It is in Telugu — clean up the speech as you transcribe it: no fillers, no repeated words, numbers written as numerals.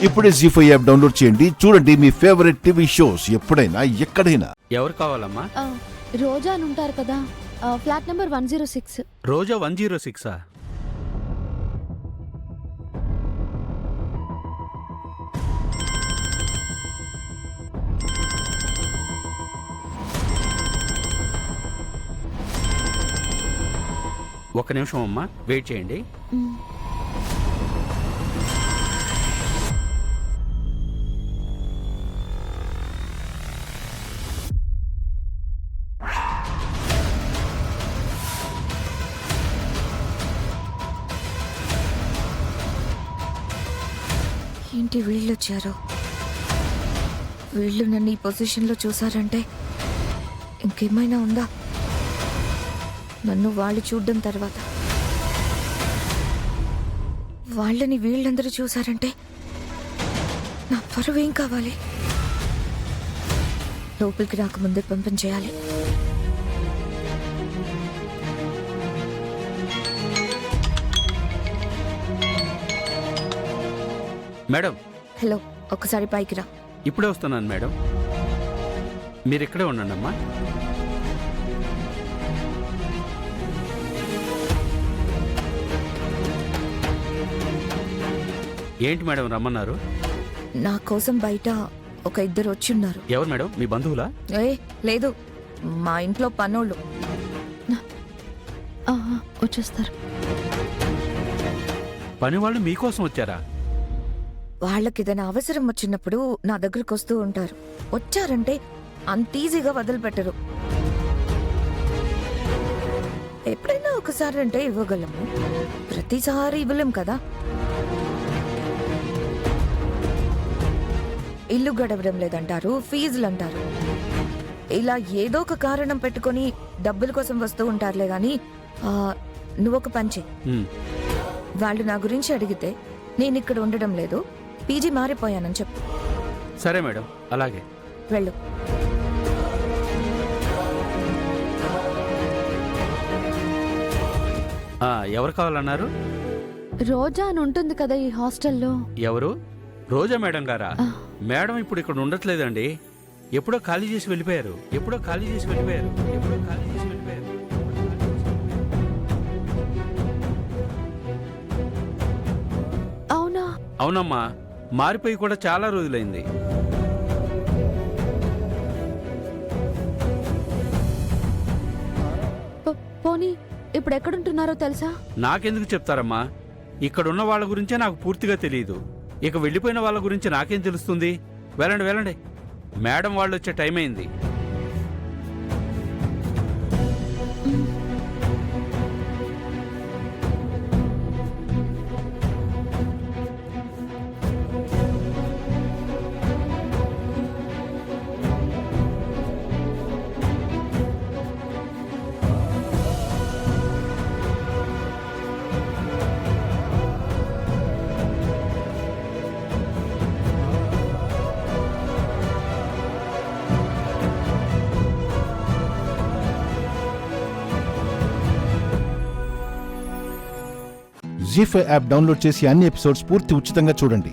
ఇప్పుడే జీ5 యాప్ డౌన్లోడ్ చేయండి. చూడండి మీ ఫేవరెట్ టీవీ షోస్ ఎప్పుడైనా ఎక్కడైనా. ఎవరు కావాలమ్మా? రోజా అని ఉంటారు కదా, ఫ్లాట్ నెంబర్ 106. రోజా 106. ఒక నిమిషం అమ్మా, వెయిట్ చేయండి. ఏంటి వీళ్ళు వచ్చారు? వీళ్ళు నన్ను ఈ పొజిషన్లో చూసారంటే ఇంకేమైనా ఉందా? నన్ను వాళ్ళు చూడడం తర్వాత వాళ్ళని వీళ్ళందరూ చూసారంటే నా పరువు ఏం కావాలి? లోపలికి రాకముందే పంపించేయాలి. మేడం, హలో, ఒక్కసారి పైకి రా. ఇప్పుడే వస్తున్నాను మేడం, మీరు ఇక్కడే ఉండండి అమ్మా. ఏంటి మేడం రమ్మన్నారు? నా కోసం బయట ఒక ఇద్దరు వచ్చున్నారు. ఎవరు మేడం, మీ బంధువులా? లేదు, మా ఇంట్లో పనోళ్ళు. వచ్చేస్తారు. పని వాళ్ళు మీకోసం వచ్చారా? వాళ్ళకి ఏదైనా అవసరం వచ్చినప్పుడు నా దగ్గరకు వస్తూ ఉంటారు. వచ్చారంటే అంత ఈజీగా వదిలిపెట్టరు. ఎప్పుడైనా ఒకసారి అంటే ఇవ్వగలము, ప్రతిసారి ఇవ్వలేం కదా. ఇల్లు గడవడం లేదంటారు, ఫీజులు అంటారు. ఇలా ఏదో ఒక కారణం పెట్టుకొని డబ్బుల కోసం వస్తూ ఉంటారులే గాని నువ్వొక పని చెయ్యి. వాళ్ళు నా గురించి అడిగితే నేను ఇక్కడ ఉండడం లేదు, పీజీ మారిపోయానని చెప్పు. సరే మేడం, అలాగే. వెళ్ళు. ఎవరు కావాలన్నారు? రోజా అని ఉంటుంది కదా ఈ హాస్టల్లో. ఎవరు? రోజా మేడం గారా? మేడం ఇప్పుడు ఇక్కడ ఉండట్లేదండి, ఎప్పుడో ఖాళీ చేసి వెళ్ళిపోయారు. అవునా? అవునమ్మా, మారిపోయి కూడా చాలా రోజులైంది. పోనీ ఇప్పుడు ఎక్కడుంటున్నారో తెలుసా? నాకెందుకు చెప్తారమ్మా, ఇక్కడున్న వాళ్ళ గురించే నాకు పూర్తిగా తెలియదు. ఇక వెళ్ళిపోయిన వాళ్ళ గురించి నాకేం తెలుస్తుంది? వెళ్ళండి, మేడం వాళ్ళు వచ్చే టైం అయింది. జీ5 యాప్ డౌన్లోడ్ చేసి అన్ని ఎపిసోడ్స్ పూర్తి ఉచితంగా చూడండి.